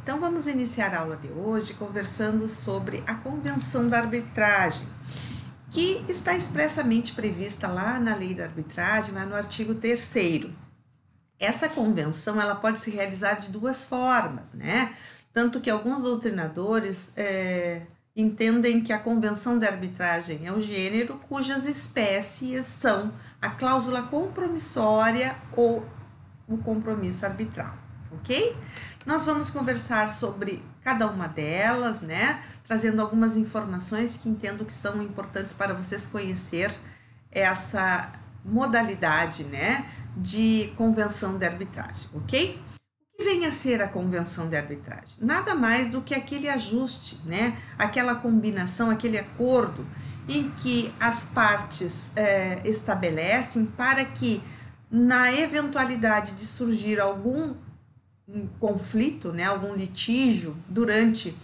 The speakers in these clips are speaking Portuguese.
Então vamos iniciar a aula de hoje conversando sobre a Convenção da Arbitragem, que está expressamente prevista lá na Lei da Arbitragem, lá no artigo 3º. Essa convenção ela pode se realizar de duas formas, né? Tanto que alguns doutrinadores entendem que a Convenção de Arbitragem é o gênero cujas espécies são a cláusula compromissória ou o compromisso arbitral, ok? Nós vamos conversar sobre cada uma delas, né? Trazendo algumas informações que entendo que são importantes para vocês conhecer essa modalidade, né, de convenção de arbitragem, ok? O que vem a ser a convenção de arbitragem? Nada mais do que aquele ajuste, né, aquela combinação, aquele acordo em que as partes estabelecem para que, na eventualidade de surgir algum conflito, né, algum litígio durante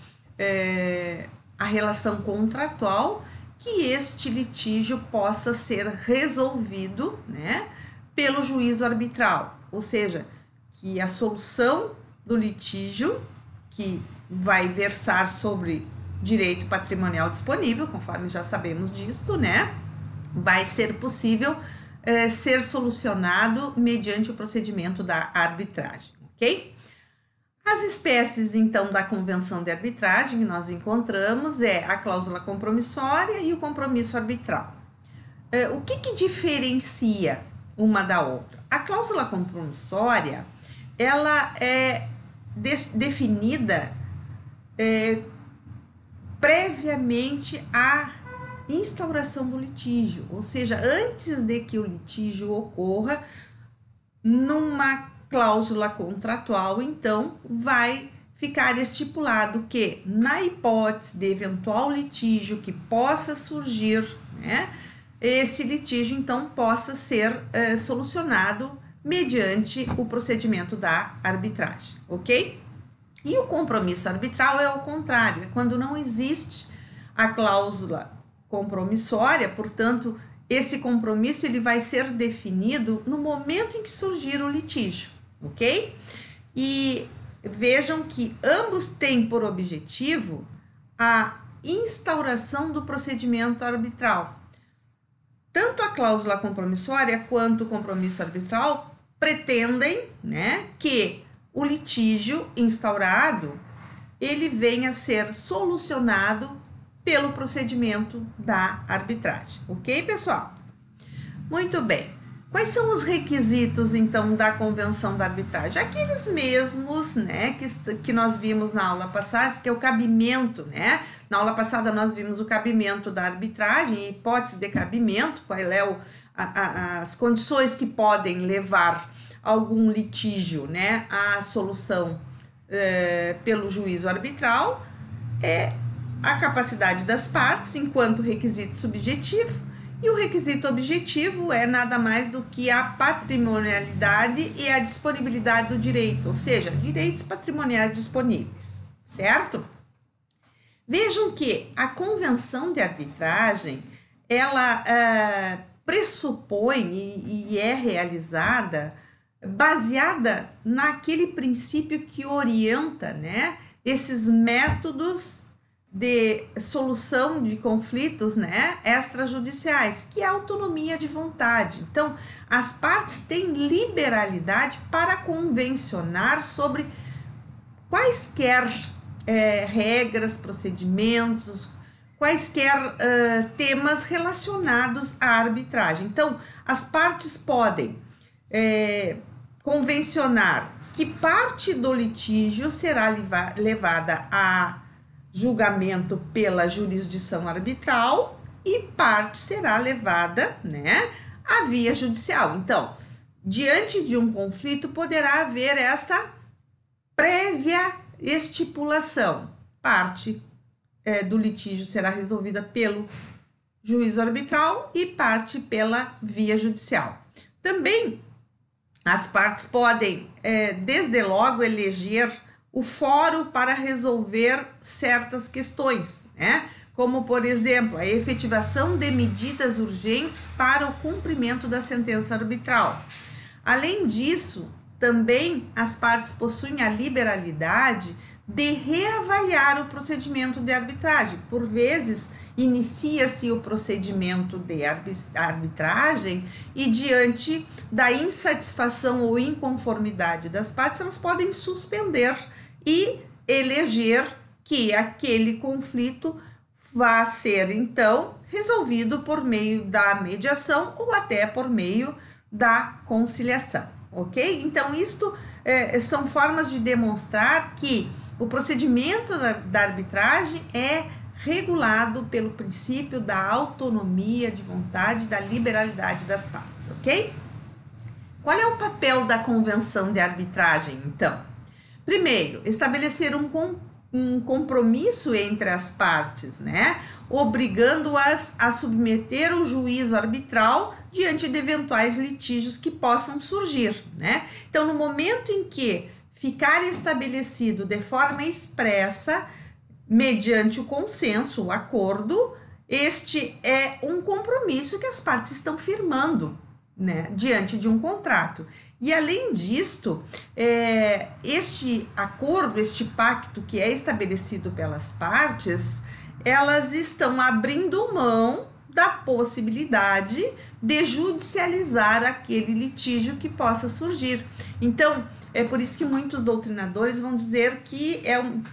a relação contratual, que este litígio possa ser resolvido, né, pelo juízo arbitral, ou seja, que a solução do litígio, que vai versar sobre direito patrimonial disponível, conforme já sabemos disso, né, vai ser possível ser solucionado mediante o procedimento da arbitragem, ok? As espécies, então, da convenção de arbitragem que nós encontramos é a cláusula compromissória e o compromisso arbitral. O que diferencia uma da outra? A cláusula compromissória, ela é definida previamente à instauração do litígio, ou seja, antes de que o litígio ocorra, numa cláusula contratual, então, vai ficar estipulado que, na hipótese de eventual litígio que possa surgir, né, esse litígio, então, possa ser solucionado mediante o procedimento da arbitragem, ok? E o compromisso arbitral é o contrário, é quando não existe a cláusula compromissória, portanto, esse compromisso ele vai ser definido no momento em que surgir o litígio, ok? E vejam que ambos têm por objetivo a instauração do procedimento arbitral. Tanto a cláusula compromissória quanto o compromisso arbitral pretendem, né, que o litígio instaurado ele venha a ser solucionado pelo procedimento da arbitragem, ok, pessoal? Muito bem. Quais são os requisitos, então, da convenção da arbitragem? Aqueles mesmos, né, que nós vimos na aula passada, que é o cabimento, né? Na aula passada nós vimos o cabimento da arbitragem, hipótese de cabimento, qual é as condições que podem levar algum litígio, né, à solução pelo juízo arbitral, a capacidade das partes enquanto requisito subjetivo, e o requisito objetivo é nada mais do que a patrimonialidade e a disponibilidade do direito, ou seja, direitos patrimoniais disponíveis, certo? Vejam que a convenção de arbitragem, ela pressupõe e é realizada baseada naquele princípio que orienta, né, esses métodos de solução de conflitos, né, extrajudiciais, que é a autonomia de vontade. Então, as partes têm liberalidade para convencionar sobre quaisquer regras, procedimentos, quaisquer temas relacionados à arbitragem. Então, as partes podem convencionar que parte do litígio será levada a julgamento pela jurisdição arbitral e parte será levada, né, à via judicial. Então, diante de um conflito, poderá haver esta prévia estipulação. Parte do litígio será resolvida pelo juízo arbitral e parte pela via judicial. Também, as partes podem, desde logo, eleger o fórum para resolver certas questões, né? Como, por exemplo, a efetivação de medidas urgentes para o cumprimento da sentença arbitral. Além disso, também as partes possuem a liberalidade de reavaliar o procedimento de arbitragem. Por vezes, inicia-se o procedimento de arbitragem e, diante da insatisfação ou inconformidade das partes, elas podem suspender e eleger que aquele conflito vá ser, então, resolvido por meio da mediação ou até por meio da conciliação, ok? Então, isto são formas de demonstrar que o procedimento da arbitragem é regulado pelo princípio da autonomia de vontade, da liberalidade das partes, ok? Qual é o papel da convenção de arbitragem, então? Primeiro, estabelecer um compromisso entre as partes, né? Obrigando-as a submeter o juízo arbitral diante de eventuais litígios que possam surgir, né? Então, no momento em que ficar estabelecido de forma expressa, mediante o consenso, o acordo, este é um compromisso que as partes estão firmando, né, diante de um contrato. E além disto, este acordo, este pacto que é estabelecido pelas partes, elas estão abrindo mão da possibilidade de judicializar aquele litígio que possa surgir. Então, é por isso que muitos doutrinadores vão dizer que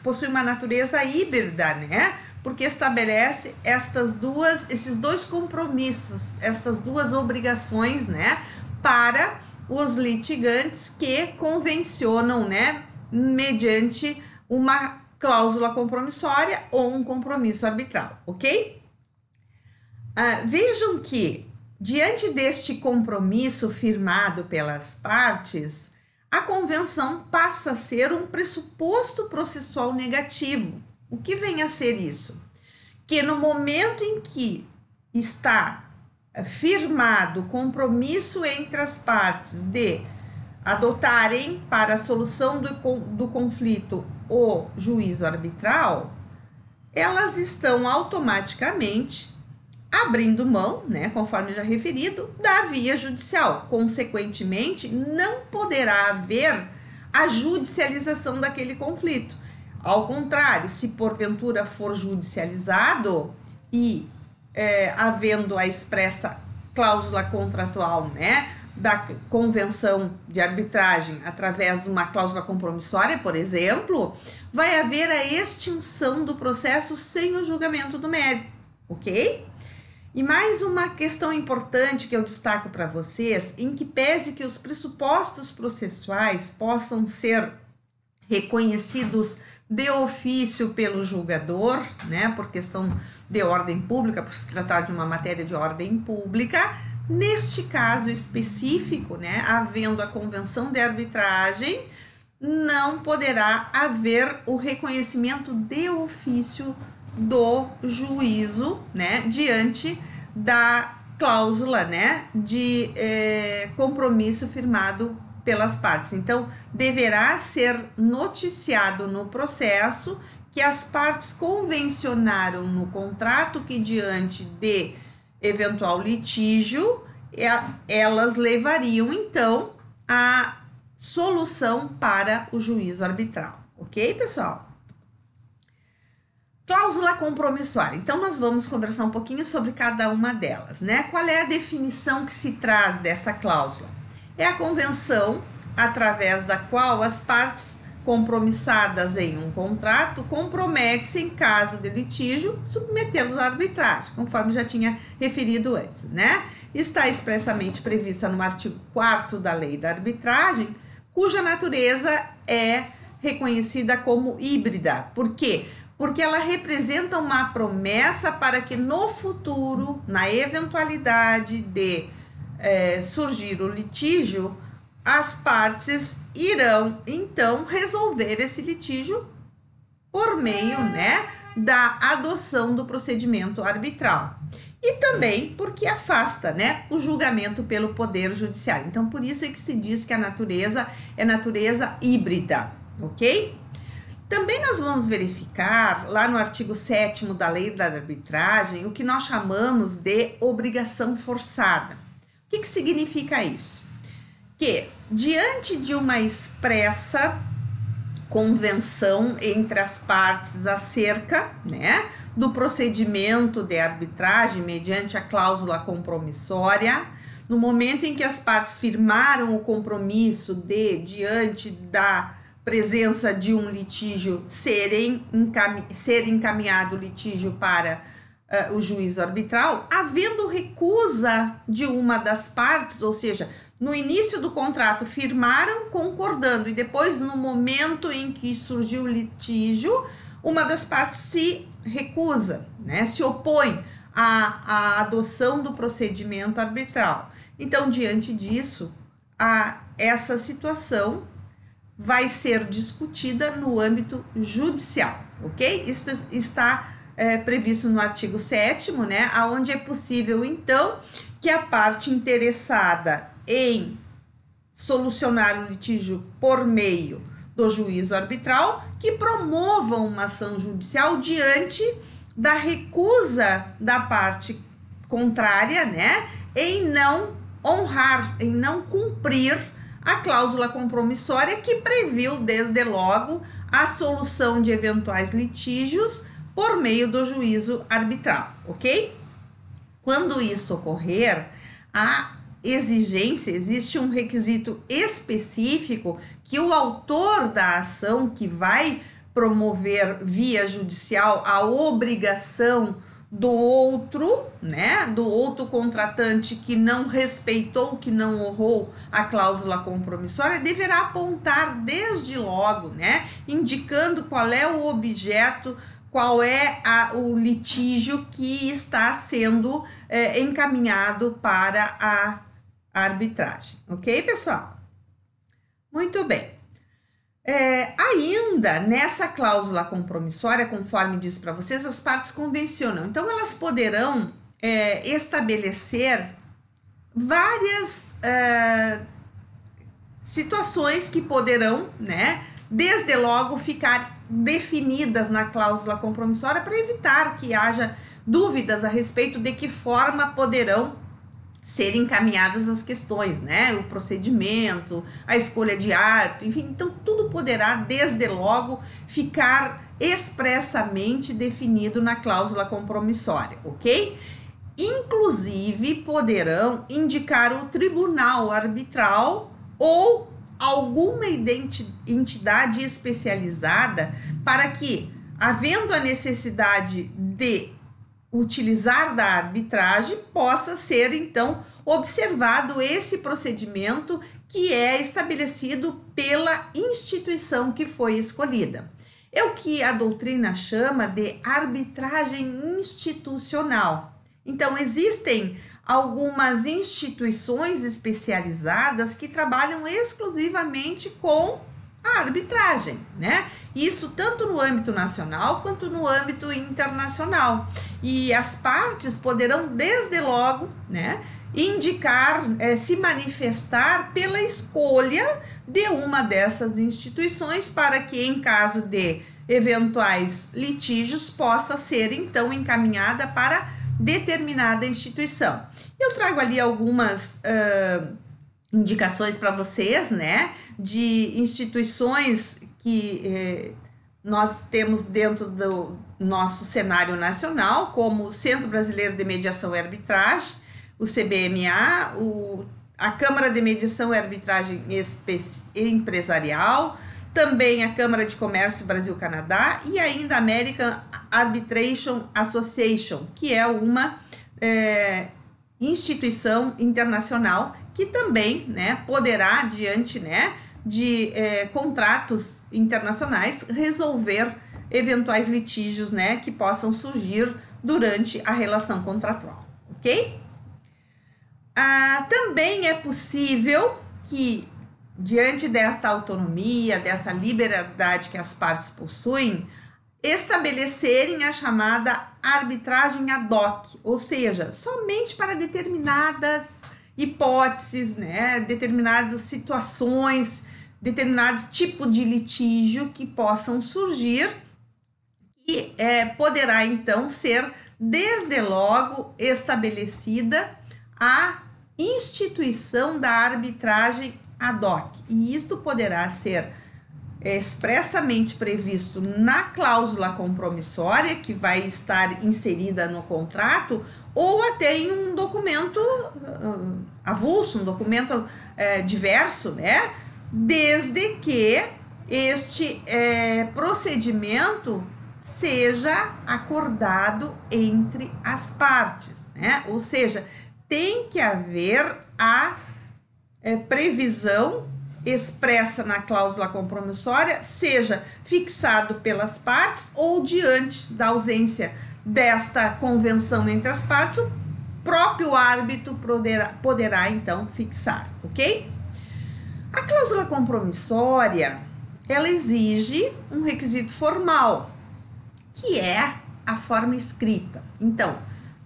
possui uma natureza híbrida, né? Porque estabelece esses dois compromissos, essas duas obrigações, né? Para os litigantes que convencionam, né? Mediante uma cláusula compromissória ou um compromisso arbitral, ok? Vejam que, diante deste compromisso firmado pelas partes, a convenção passa a ser um pressuposto processual negativo. O que vem a ser isso? Que no momento em que está firmado o compromisso entre as partes de adotarem para a solução do conflito o juízo arbitral, elas estão automaticamente abrindo mão, né, conforme já referido, da via judicial. Consequentemente, não poderá haver a judicialização daquele conflito. Ao contrário, se porventura for judicializado e havendo a expressa cláusula contratual, né, da convenção de arbitragem através de uma cláusula compromissória, por exemplo, vai haver a extinção do processo sem o julgamento do mérito, ok? E mais uma questão importante que eu destaco para vocês, em que pese que os pressupostos processuais possam ser reconhecidos de ofício pelo julgador, né, por questão de ordem pública, por se tratar de uma matéria de ordem pública, neste caso específico, né, havendo a convenção de arbitragem, não poderá haver o reconhecimento de ofício do juízo, né, diante da cláusula, né, de compromisso firmado pelas partes. Então, deverá ser noticiado no processo que as partes convencionaram no contrato que, diante de eventual litígio, elas levariam, então, a solução para o juízo arbitral. Ok, pessoal? Cláusula compromissória. Então, nós vamos conversar um pouquinho sobre cada uma delas, né? Qual é a definição que se traz dessa cláusula? É a convenção através da qual as partes compromissadas em um contrato comprometem-se, em caso de litígio, submetê-los à arbitragem, conforme já tinha referido antes, né? Está expressamente prevista no artigo 4º da Lei da Arbitragem, cuja natureza é reconhecida como híbrida. Por quê? Porque ela representa uma promessa para que no futuro, na eventualidade de surgir o litígio, as partes irão, então, resolver esse litígio por meio, né, da adoção do procedimento arbitral. E também porque afasta, né, o julgamento pelo Poder Judiciário. Então, por isso é que se diz que a natureza é natureza híbrida, ok? Também nós vamos verificar, lá no artigo 7º da Lei da Arbitragem, o que nós chamamos de obrigação forçada. O que significa isso? Que, diante de uma expressa convenção entre as partes acerca, né, do procedimento de arbitragem mediante a cláusula compromissória. No momento em que as partes firmaram o compromisso de, diante da presença de um litígio, ser encaminhado o litígio para o juízo arbitral, havendo recusa de uma das partes, ou seja, no início do contrato firmaram concordando e depois no momento em que surgiu o litígio, uma das partes se recusa, né, se opõe à adoção do procedimento arbitral. Então, diante disso, essa situação vai ser discutida no âmbito judicial, ok? Isso está previsto no artigo 7º, né, onde é possível, então, que a parte interessada em solucionar o litígio por meio do juízo arbitral, que promova uma ação judicial diante da recusa da parte contrária, né, em não honrar, em não cumprir a cláusula compromissória que previu desde logo a solução de eventuais litígios por meio do juízo arbitral, ok? Quando isso ocorrer, existe um requisito específico que o autor da ação que vai promover via judicial a obrigação do outro, né, do outro contratante que não respeitou, que não honrou a cláusula compromissória, deverá apontar desde logo, né, indicando qual é o objeto, qual é o litígio que está sendo encaminhado para a arbitragem, ok, pessoal? Muito bem. Ainda nessa cláusula compromissória, conforme disse para vocês, as partes convencionam. Então, elas poderão estabelecer várias situações que poderão, né, desde logo ficar definidas na cláusula compromissória para evitar que haja dúvidas a respeito de que forma poderão ser encaminhadas as questões, né? O procedimento, a escolha de árbitro, enfim, então tudo poderá desde logo ficar expressamente definido na cláusula compromissória, ok? Inclusive poderão indicar o tribunal arbitral ou alguma entidade especializada para que, havendo a necessidade de utilizar da arbitragem, possa ser, então, observado esse procedimento que é estabelecido pela instituição que foi escolhida. É o que a doutrina chama de arbitragem institucional. Então, existem algumas instituições especializadas que trabalham exclusivamente com a arbitragem, né? Isso tanto no âmbito nacional quanto no âmbito internacional. E as partes poderão, desde logo, né, indicar, se manifestar pela escolha de uma dessas instituições para que, em caso de eventuais litígios, possa ser, então, encaminhada para determinada instituição. Eu trago ali algumas indicações para vocês, né, de instituições que nós temos dentro do nosso cenário nacional, como o Centro Brasileiro de Mediação e Arbitragem, o CBMA, a Câmara de Mediação e Arbitragem Empresarial, também a Câmara de Comércio Brasil-Canadá e ainda a American Arbitration Association, que é uma instituição internacional que também, né, poderá, diante, né, de contratos internacionais, resolver eventuais litígios, né, que possam surgir durante a relação contratual, ok? Também é possível que, diante desta autonomia, dessa liberdade que as partes possuem, estabelecerem a chamada arbitragem ad hoc, ou seja, somente para determinadas hipóteses, né, determinadas situações, determinado tipo de litígio que possam surgir e poderá então ser desde logo estabelecida a instituição da arbitragem ad hoc, e isto poderá ser expressamente previsto na cláusula compromissória, que vai estar inserida no contrato, ou até em um documento avulso, um documento diverso, né? Desde que este procedimento seja acordado entre as partes, né? Ou seja, tem que haver a previsão expressa na cláusula compromissória, seja fixado pelas partes ou diante da ausência desta convenção entre as partes, o próprio árbitro poderá então fixar, ok? A cláusula compromissória, ela exige um requisito formal, que é a forma escrita. Então,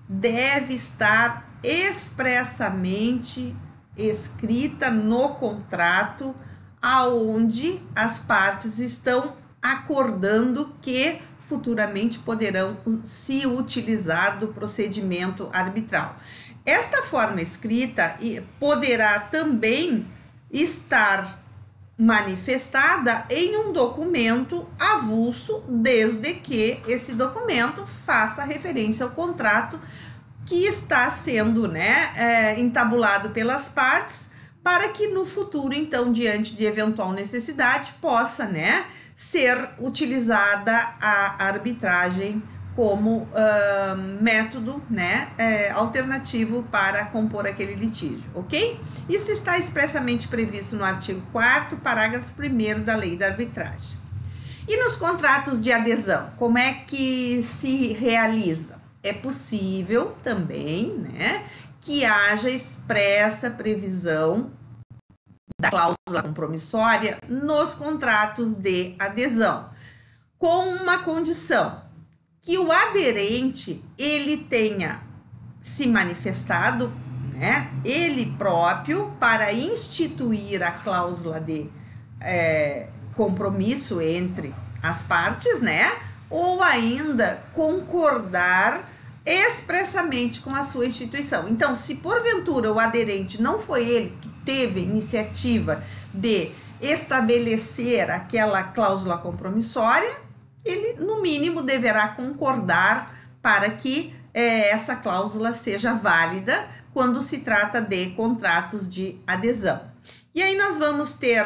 deve estar expressamente escrita no contrato, aonde as partes estão acordando que futuramente poderão se utilizar do procedimento arbitral. Esta forma escrita poderá também estar manifestada em um documento avulso, desde que esse documento faça referência ao contrato que está sendo, entabulado pelas partes, para que no futuro, então, diante de eventual necessidade, possa, ser utilizada a arbitragem como método, alternativo para compor aquele litígio, ok? Isso está expressamente previsto no artigo 4º, parágrafo 1º da Lei da Arbitragem. E nos contratos de adesão, como é que se realiza? É possível também, que haja expressa previsão da cláusula compromissória nos contratos de adesão, com uma condição: que o aderente ele tenha se manifestado, ele próprio, para instituir a cláusula de compromisso entre as partes, ou ainda concordar expressamente com a sua instituição. Então, se porventura o aderente não foi ele que teve iniciativa de estabelecer aquela cláusula compromissória, ele, no mínimo, deverá concordar para que essa cláusula seja válida quando se trata de contratos de adesão. E aí nós vamos ter,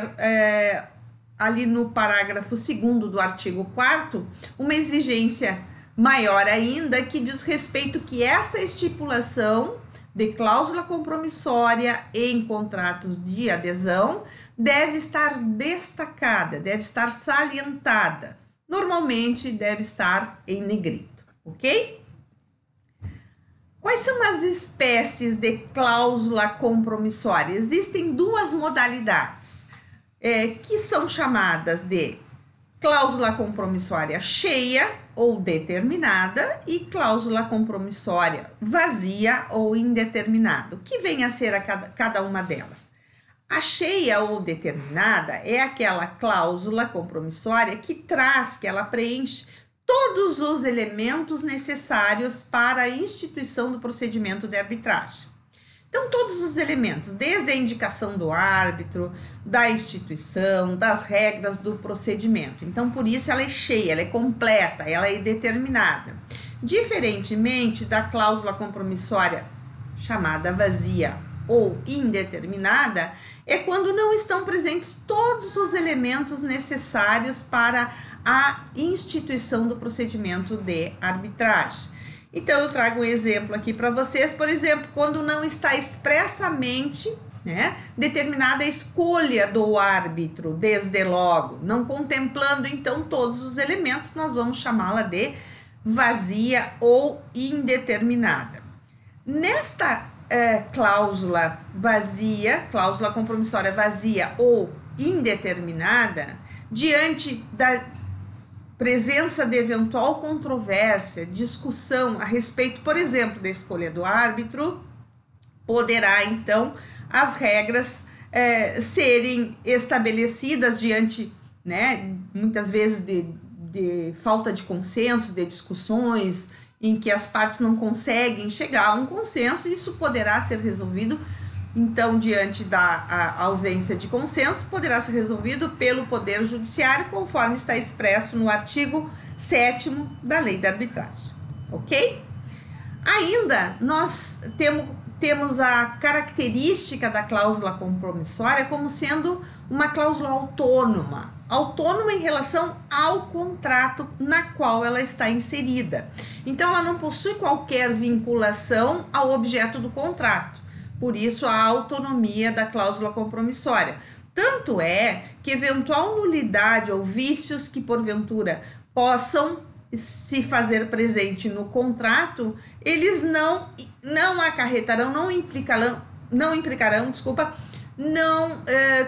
ali no parágrafo 2º do artigo 4º, uma exigência maior ainda, que diz respeito que essa estipulação de cláusula compromissória em contratos de adesão deve estar destacada, deve estar salientada. Normalmente deve estar em negrito, ok? Quais são as espécies de cláusula compromissória? Existem duas modalidades, que são chamadas de cláusula compromissória cheia ou determinada e cláusula compromissória vazia ou indeterminada. O que vem a ser cada uma delas? A cheia ou determinada é aquela cláusula compromissória que ela preenche todos os elementos necessários para a instituição do procedimento de arbitragem. Então, todos os elementos, desde a indicação do árbitro, da instituição, das regras do procedimento. Então, por isso ela é cheia, ela é completa, ela é determinada. Diferentemente da cláusula compromissória chamada vazia ou indeterminada, é quando não estão presentes todos os elementos necessários para a instituição do procedimento de arbitragem. Então, eu trago um exemplo aqui para vocês, por exemplo, quando não está expressamente determinada a escolha do árbitro, desde logo, não contemplando, então, todos os elementos, nós vamos chamá-la de vazia ou indeterminada. Nesta cláusula vazia, cláusula compromissória vazia ou indeterminada, diante da presença de eventual controvérsia, discussão a respeito, por exemplo, da escolha do árbitro, poderá, então, as regras serem estabelecidas diante, muitas vezes, de falta de consenso, de discussões em que as partes não conseguem chegar a um consenso. Isso poderá ser resolvido Então, diante da ausência de consenso, poderá ser resolvido pelo Poder Judiciário, conforme está expresso no artigo 7º da Lei da Arbitragem, ok? Ainda, nós temos a característica da cláusula compromissória como sendo uma cláusula autônoma em relação ao contrato na qual ela está inserida. Então, ela não possui qualquer vinculação ao objeto do contrato. Por isso, a autonomia da cláusula compromissória. Tanto é que eventual nulidade ou vícios que, porventura, possam se fazer presente no contrato, eles não acarretarão, não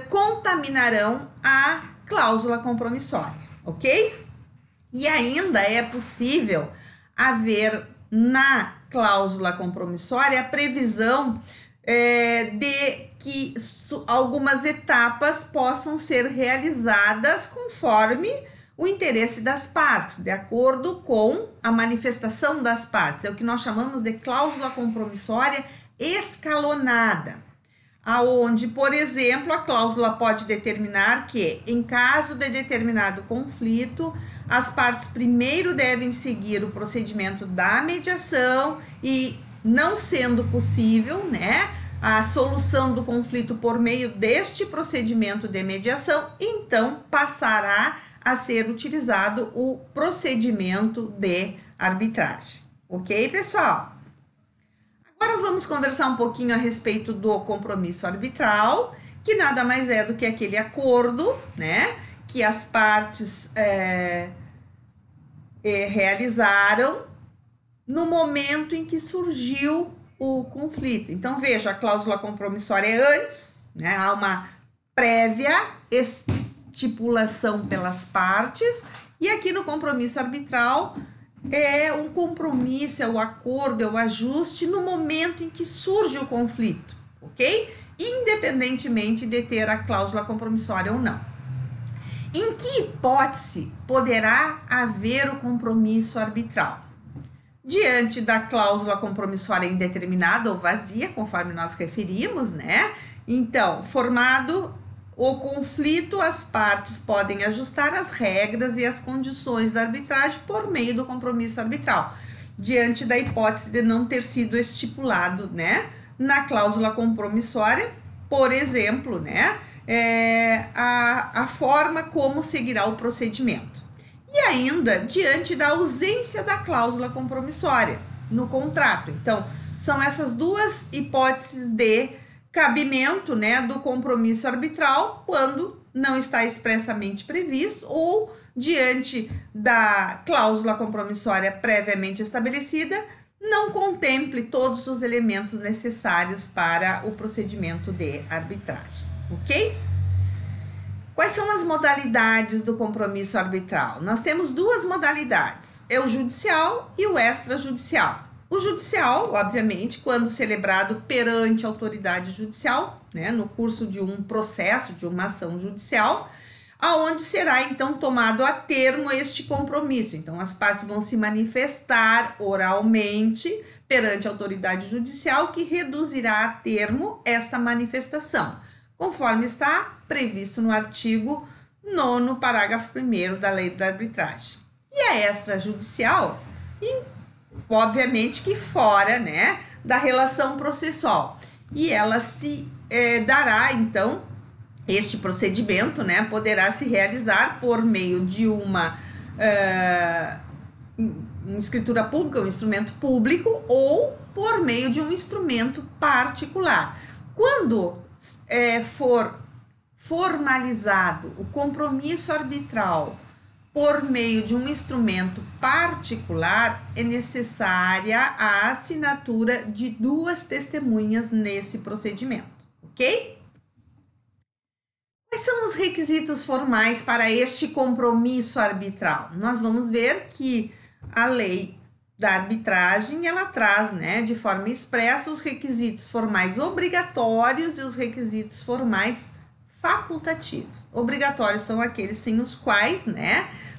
contaminarão a cláusula compromissória, ok? E ainda é possível haver na cláusula compromissória a previsão de que algumas etapas possam ser realizadas conforme o interesse das partes, de acordo com a manifestação das partes. É o que nós chamamos de cláusula compromissória escalonada, aonde, por exemplo, a cláusula pode determinar que, em caso de determinado conflito, as partes primeiro devem seguir o procedimento da mediação e, não sendo possível, a solução do conflito por meio deste procedimento de mediação, então passará a ser utilizado o procedimento de arbitragem. Ok, pessoal? Agora vamos conversar um pouquinho a respeito do compromisso arbitral, que nada mais é do que aquele acordo, que as partes realizaram no momento em que surgiu o conflito. Então, veja, a cláusula compromissória é antes, há uma prévia estipulação pelas partes, e aqui no compromisso arbitral é um compromisso, é o acordo, é o ajuste no momento em que surge o conflito, ok? Independentemente de ter a cláusula compromissória ou não. Em que hipótese poderá haver o compromisso arbitral? Diante da cláusula compromissória indeterminada ou vazia, conforme nós referimos, Então, formado o conflito, as partes podem ajustar as regras e as condições da arbitragem por meio do compromisso arbitral, diante da hipótese de não ter sido estipulado, na cláusula compromissória, por exemplo, a forma como seguirá o procedimento. E ainda, diante da ausência da cláusula compromissória no contrato. Então, são essas duas hipóteses de cabimento, do compromisso arbitral, quando não está expressamente previsto ou diante da cláusula compromissória previamente estabelecida, não contemple todos os elementos necessários para o procedimento de arbitragem, ok? Quais são as modalidades do compromisso arbitral? Nós temos duas modalidades, é o judicial e o extrajudicial. O judicial, obviamente, quando celebrado perante a autoridade judicial, no curso de um processo, de uma ação judicial, aonde será então tomado a termo este compromisso. Então, as partes vão se manifestar oralmente perante a autoridade judicial, que reduzirá a termo esta manifestação, conforme está previsto no artigo 9º, parágrafo 1º da Lei da Arbitragem. E a extrajudicial, obviamente que fora, da relação processual. E ela se dará, então, este procedimento, poderá se realizar por meio de uma escritura pública, um instrumento público, ou por meio de um instrumento particular. Quando for formalizado o compromisso arbitral por meio de um instrumento particular, é necessária a assinatura de duas testemunhas nesse procedimento, ok? Quais são os requisitos formais para este compromisso arbitral? Nós vamos ver que a lei da arbitragem, ela traz, de forma expressa os requisitos formais obrigatórios e os requisitos formais facultativos. Obrigatórios são aqueles sem os quais,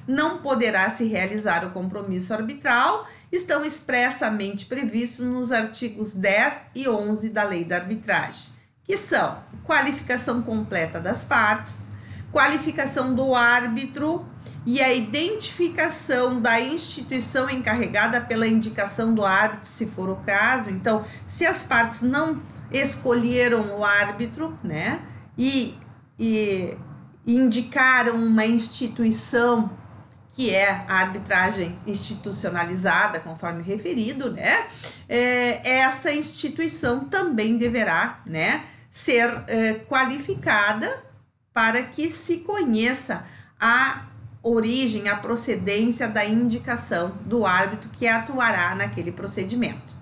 não poderá se realizar o compromisso arbitral, estão expressamente previstos nos artigos 10 e 11 da Lei da Arbitragem. que são qualificação completa das partes, qualificação do árbitro e a identificação da instituição encarregada pela indicação do árbitro, se for o caso. Então, se as partes não escolheram o árbitro, né, e indicaram uma instituição que é a arbitragem institucionalizada, conforme referido, né, essa instituição também deverá, né, ser qualificada para que se conheça a origem, a procedência da indicação do árbitro que atuará naquele procedimento.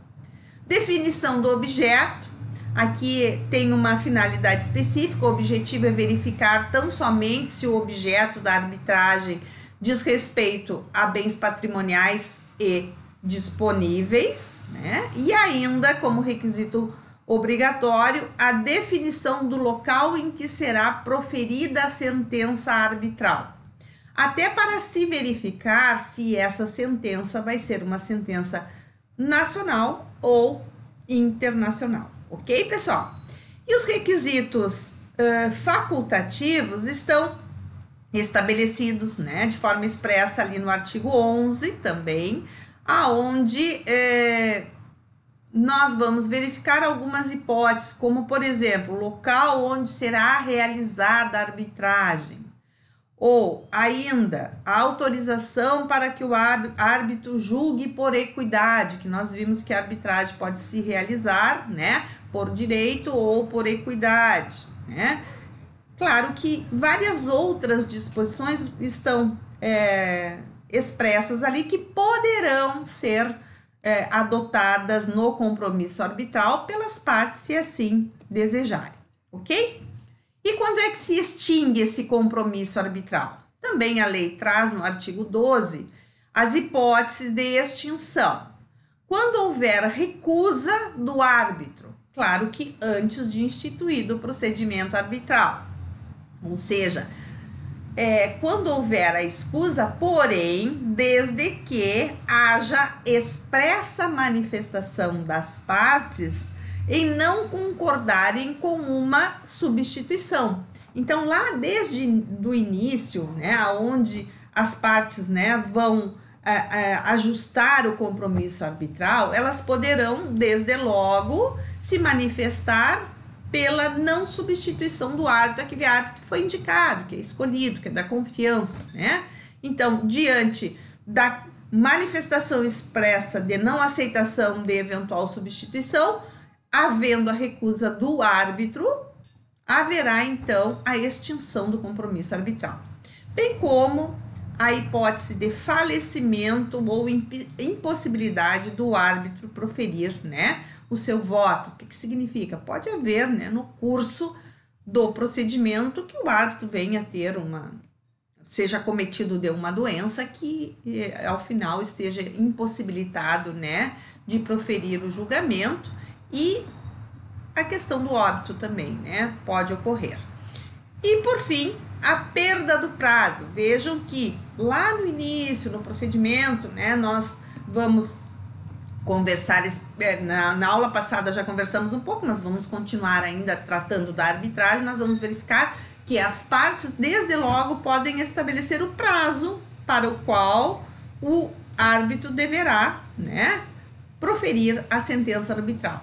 Definição do objeto. Aqui tem uma finalidade específica. O objetivo é verificar tão somente se o objeto da arbitragem diz respeito a bens patrimoniais e disponíveis, né? E ainda, como requisito obrigatório, a definição do local em que será proferida a sentença arbitral, até para se verificar se essa sentença vai ser uma sentença nacional ou internacional. Ok, pessoal? E os requisitos facultativos estão estabelecidos, né, de forma expressa ali no artigo 11 também, aonde nós vamos verificar algumas hipóteses, como, por exemplo, o local onde será realizada a arbitragem, ou ainda a autorização para que o árbitro julgue por equidade, que nós vimos que a arbitragem pode se realizar, né, por direito ou por equidade, né? Claro que várias outras disposições estão expressas ali que poderão ser adotadas no compromisso arbitral pelas partes, se assim desejarem, ok? E quando é que se extingue esse compromisso arbitral? Também a lei traz no artigo 12 as hipóteses de extinção. Quando houver recusa do árbitro, claro que antes de instituído o procedimento arbitral, ou seja, quando houver a escusa, porém, desde que haja expressa manifestação das partes em não concordarem com uma substituição. Então, lá desde o início, né, onde as partes, né, vão ajustar o compromisso arbitral, elas poderão, desde logo, se manifestar pela não substituição do árbitro, aquele árbitro que foi indicado, que é escolhido, que é da confiança, né? Então, diante da manifestação expressa de não aceitação de eventual substituição, havendo a recusa do árbitro, haverá então a extinção do compromisso arbitral, bem como a hipótese de falecimento ou impossibilidade do árbitro proferir, né, o seu voto. O que significa? Pode haver, né, no curso do procedimento que o árbitro venha a ter seja cometido de uma doença que ao final esteja impossibilitado, né, de proferir o julgamento, e a questão do óbito também, né, pode ocorrer. E por fim, a perda do prazo. Vejam que lá no início, no procedimento, né, nós vamos conversar, na aula passada já conversamos um pouco, mas vamos continuar ainda tratando da arbitragem. Nós vamos verificar que as partes, desde logo, podem estabelecer o prazo para o qual o árbitro deverá, né, proferir a sentença arbitral.